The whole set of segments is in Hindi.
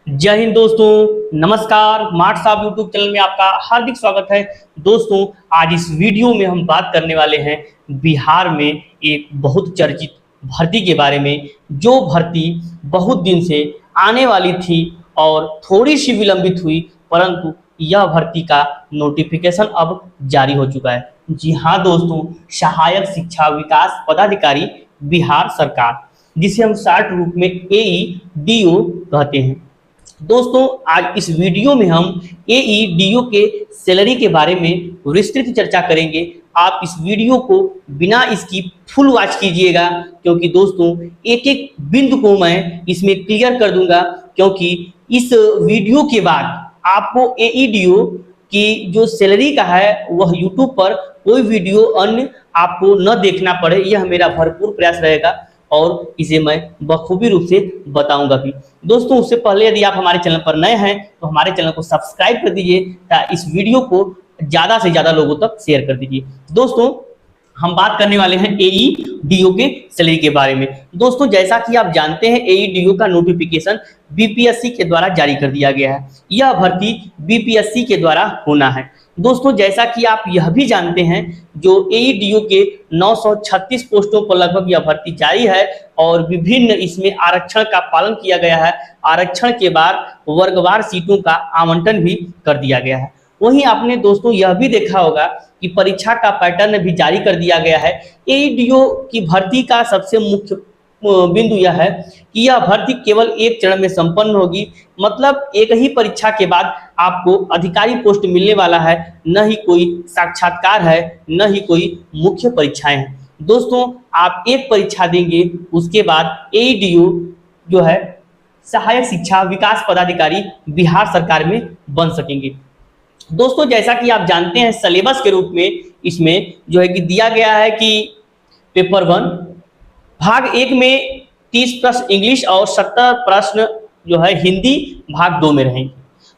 जय हिंद दोस्तों, नमस्कार। मार्ट साहब यूट्यूब चैनल में आपका हार्दिक स्वागत है। दोस्तों, आज इस वीडियो में हम बात करने वाले हैं बिहार में एक बहुत चर्चित भर्ती के बारे में, जो भर्ती बहुत दिन से आने वाली थी और थोड़ी सी विलंबित हुई, परंतु यह भर्ती का नोटिफिकेशन अब जारी हो चुका है। जी हाँ दोस्तों, सहायक शिक्षा विकास पदाधिकारी बिहार सरकार, जिसे हम शॉर्ट रूप में AEDO कहते हैं। दोस्तों, आज इस वीडियो में हम AEDO के सैलरी के बारे में विस्तृत चर्चा करेंगे। आप इस वीडियो को बिना इसकी फुल वॉच कीजिएगा, क्योंकि दोस्तों एक एक बिंदु को मैं इसमें क्लियर कर दूंगा, क्योंकि इस वीडियो के बाद आपको AEDO की जो सैलरी का है वह यूट्यूब पर कोई वीडियो अन्य आपको न देखना पड़े, यह मेरा भरपूर प्रयास रहेगा और इसे मैं बखूबी रूप से बताऊंगा भी। दोस्तों, उससे पहले यदि आप हमारे चैनल पर नए हैं तो हमारे चैनल को सब्सक्राइब कर दीजिए, ताकि इस वीडियो को ज़्यादा से ज़्यादा लोगों तक शेयर कर दीजिए। दोस्तों, हम बात करने वाले हैं AEDO के सैलरी के बारे में। दोस्तों, जैसा कि आप जानते हैं, AEDO का नोटिफिकेशन BPSC के द्वारा जारी कर दिया गया है। यह भर्ती BPSC के द्वारा होना है। दोस्तों, जैसा कि आप यह भी जानते हैं, जो AEDO के 936 पोस्टों पर लगभग यह भर्ती जारी है और विभिन्न इसमें आरक्षण का पालन किया गया है। आरक्षण के बाद वर्गवार सीटों का आवंटन भी कर दिया गया है। वहीं आपने दोस्तों यह भी देखा होगा कि परीक्षा का पैटर्न भी जारी कर दिया गया है। AEDO की भर्ती का सबसे मुख्य बिंदु यह है कि यह भर्ती केवल एक चरण में संपन्न होगी, मतलब एक ही परीक्षा के बाद आपको अधिकारी पोस्ट मिलने वाला है, न ही कोई साक्षात्कार है, न ही कोई मुख्य परीक्षाएं हैं। दोस्तों, आप एक परीक्षा देंगे, उसके बाद AEDO जो है सहायक शिक्षा विकास पदाधिकारी बिहार सरकार में बन सकेंगे। दोस्तों, जैसा कि आप जानते हैं, सिलेबस के रूप में इसमें जो है कि दिया गया है कि पेपर 1 भाग 1 में 30 प्रश्न इंग्लिश और 70 प्रश्न जो है हिंदी भाग 2 में रहेंगे।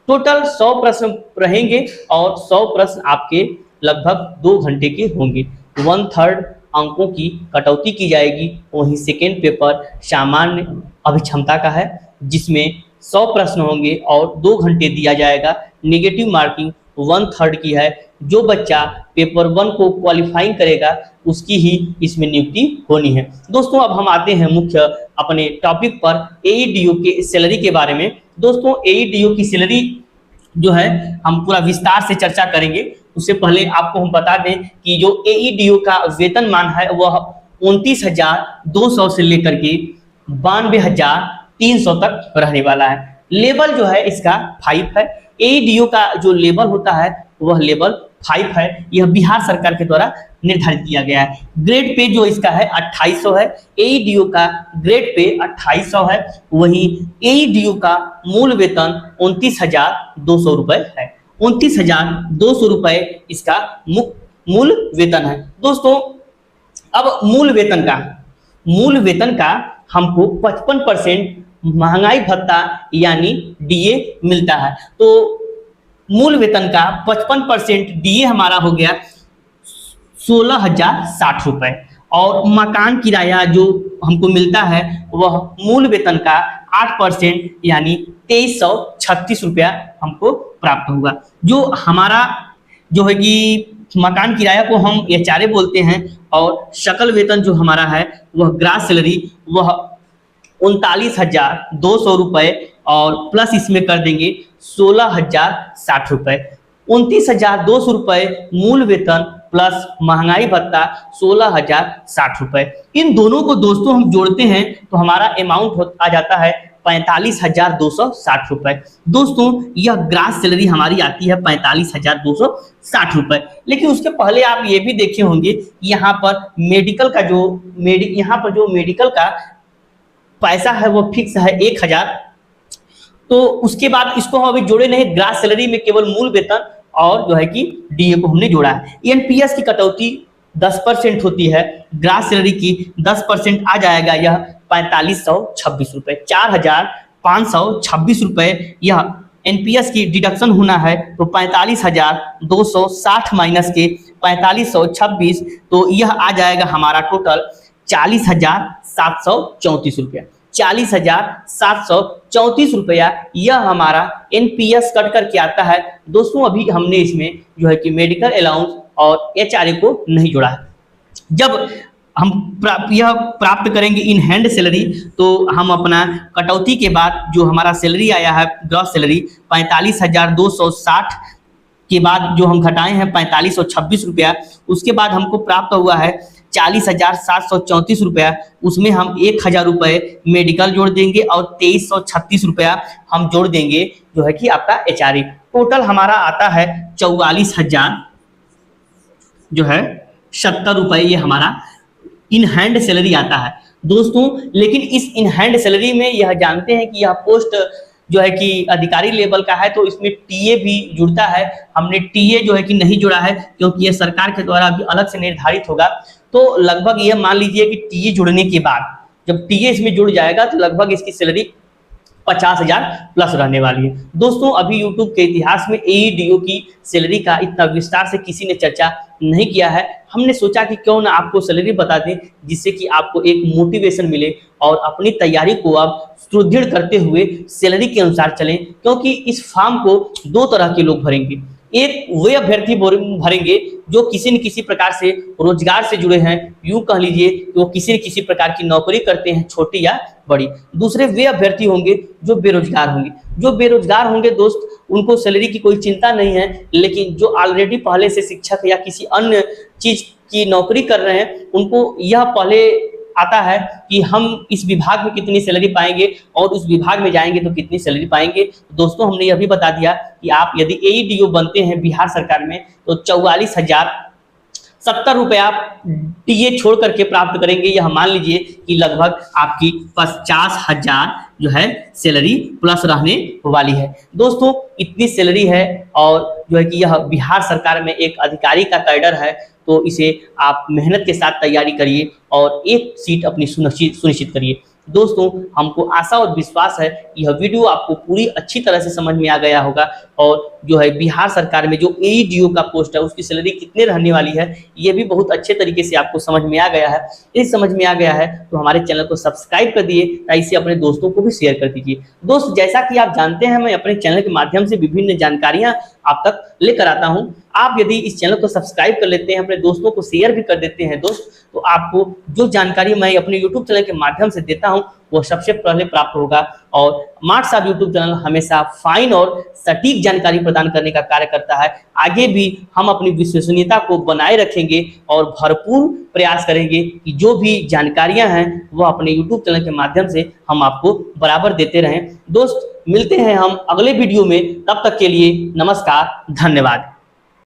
टोटल 100 प्रश्न रहेंगे और 100 प्रश्न आपके लगभग 2 घंटे के होंगे। 1/3 अंकों की कटौती की जाएगी। वहीं सेकेंड पेपर सामान्य अभिक्षमता का है, जिसमें 100 प्रश्न होंगे और 2 घंटे दिया जाएगा। नेगेटिव मार्किंग 1/3 की है। जो बच्चा पेपर 1 को क्वालिफाइंग करेगा उसकी ही इसमें नियुक्ति होनी है। दोस्तों, अब हम आते हैं मुख्य अपने टॉपिक पर, AEDO के सैलरी के बारे में। दोस्तों, AEDO की सैलरी जो है हम पूरा विस्तार से चर्चा करेंगे। उससे पहले आपको हम बता दें कि जो AEDO का वेतनमान है वह 29,200 से लेकर के 92,300 तक रहने वाला है। लेवल जो है इसका 5 है। AEDO का जो लेवल होता है वह लेवल 5 है। यह बिहार सरकार के द्वारा निर्धारित किया गया है। ग्रेड पे जो इसका है 2800 है। AEDO का ग्रेड पे 2800 है। वहीं AEDO का मूल वेतन 29,200 रुपए है। 29,200 रुपए इसका मूल वेतन है। दोस्तों, अब मूल वेतन का हमको 55% महंगाई भत्ता यानी DA मिलता है। तो मूल वेतन का 55% DA हमारा हो गया 16,060 रुपए, और मकान किराया जो हमको मिलता है वह मूल वेतन का 8% यानी 2,336 रुपया हमको प्राप्त होगा। जो हमारा जो है कि मकान किराया को हम HRA बोलते हैं, और सकल वेतन जो हमारा है वह ग्रास सैलरी वह 39,200 रुपए और प्लस इसमें कर देंगे 16,060 रुपए। 29,200 रुपए मूल वेतन प्लस महंगाई भत्ता 16,060 रुपए। इन दोनों को दोस्तों हम जोड़ते हैं तो हमारा अमाउंट आ जाता है 45,260 रुपए। दोस्तों, यह ग्रास सैलरी हमारी आती है 45,260 रुपए। लेकिन उसके पहले आप ये भी देखे होंगे, यहाँ पर मेडिकल का पैसा है वो फिक्स है 1,000। तो उसके बाद इसको हम अभी जोड़े नहीं, ग्रास सैलरी में केवल मूल वेतन और जो है कि DA को हमने जोड़ा है। NPS की कटौती 10% होती है। ग्रास सैलरी की 10% आ जाएगा, यह 4,526 रुपए। 4,526 रुपए यह NPS की डिडक्शन होना है, तो 45,260 माइनस के 4,526, तो यह आ जाएगा हमारा टोटल 40,734 रुपया। 40,734 रुपया यह हमारा एनपीएस कट करके आता है। दोस्तों अभी हमने इसमें जो है कि मेडिकल अलाउंस और एचआरए को नहीं जोड़ा है। जब हम यह प्राप्त करेंगे इन हैंड सैलरी तो हम अपना कटौती के बाद जो हमारा सैलरी आया है ग्रॉस सैलरी 45,260 के बाद जो हम घटाए हैं 4526 रुपया, उसके बाद हमको प्राप्त हुआ है 40,734 रुपया। उसमें हम 1,000 रुपये मेडिकल जोड़ देंगे और 2336 रुपया हम जोड़ देंगे जो है कि आपका एचआरए। टोटल हमारा आता है 44,000 जो है 70 रुपये ये हमारा इन हैंड सैलरी आता है दोस्तों। लेकिन इस इन हैंड सैलरी में यह जानते हैं कि यह पोस्ट जो है कि अधिकारी लेवल का है तो इसमें टीए भी जुड़ता है। हमने टीए जो है कि नहीं जुड़ा है क्योंकि यह सरकार के द्वारा अभी अलग से निर्धारित होगा। तो लगभग यह मान लीजिए कि टीए जुड़ने के बाद जब टीए इसमें जुड़ जाएगा तो लगभग इसकी सैलरी 50,000 प्लस रहने वाली है। दोस्तों अभी यूट्यूब के इतिहास में एईडीओ की सैलरी का इतना विस्तार से किसी ने चर्चा नहीं किया है। हमने सोचा कि क्यों ना आपको सैलरी बता दें जिससे कि आपको एक मोटिवेशन मिले और अपनी तैयारी को आप सुदृढ़ करते हुए सैलरी के अनुसार चलें। क्योंकि इस फॉर्म को दो तरह के लोग भरेंगे, एक वे अभ्यर्थी भरेंगे जो किसी न किसी प्रकार से रोजगार से जुड़े हैं, यूं कह लीजिए कि वो किसी न किसी प्रकार की नौकरी करते हैं छोटी या बड़ी। दूसरे वे अभ्यर्थी होंगे जो बेरोजगार होंगे। जो बेरोजगार होंगे दोस्त उनको सैलरी की कोई चिंता नहीं है, लेकिन जो ऑलरेडी पहले से शिक्षक या किसी अन्य चीज की नौकरी कर रहे हैं उनको यह पहले आता है कि हम इस विभाग में कितनी सैलरी पाएंगे और उस विभाग में जाएंगे तो कितनी सैलरी पाएंगे। दोस्तों हमने यह भी बता दिया कि आप यदि एईडीओ बनते हैं बिहार सरकार में तो 44,070 रुपया आप टीए छोड़ करके प्राप्त करेंगे। यह मान लीजिए कि लगभग आपकी 50,000 जो है सैलरी प्लस रहने वाली है। दोस्तों इतनी सैलरी है और जो है कि यह बिहार सरकार में एक अधिकारी का कैडर है तो इसे आप मेहनत के साथ तैयारी करिए और एक सीट अपनी सुनिश्चित करिए। दोस्तों हमको आशा और विश्वास है कि यह वीडियो आपको पूरी अच्छी तरह से समझ में आ गया होगा और जो है बिहार सरकार में जो एईडीओ का पोस्ट है उसकी सैलरी कितने रहने वाली है ये भी बहुत अच्छे तरीके से आपको समझ में आ गया है। यदि समझ में आ गया है तो हमारे चैनल को सब्सक्राइब कर दिए, इसे अपने दोस्तों को भी शेयर कर दीजिए। दोस्त जैसा कि आप जानते हैं मैं अपने चैनल के माध्यम से विभिन्न जानकारियां आप तक लेकर आता हूं। आप यदि इस चैनल को सब्सक्राइब कर लेते हैं, अपने दोस्तों को शेयर भी कर देते हैं दोस्त, तो आपको जो जानकारी मैं अपने यूट्यूब चैनल के माध्यम से देता हूं वो सबसे पहले प्राप्त होगा। और मार्क्स ऑफ यूट्यूब चैनल हमेशा फाइन और सटीक जानकारी प्रदान करने का कार्य करता है। आगे भी हम अपनी विश्वसनीयता को बनाए रखेंगे और भरपूर प्रयास करेंगे कि जो भी जानकारियां हैं वो अपने यूट्यूब चैनल के माध्यम से हम आपको बराबर देते रहें। दोस्त मिलते हैं हम अगले वीडियो में, तब तक के लिए नमस्कार, धन्यवाद।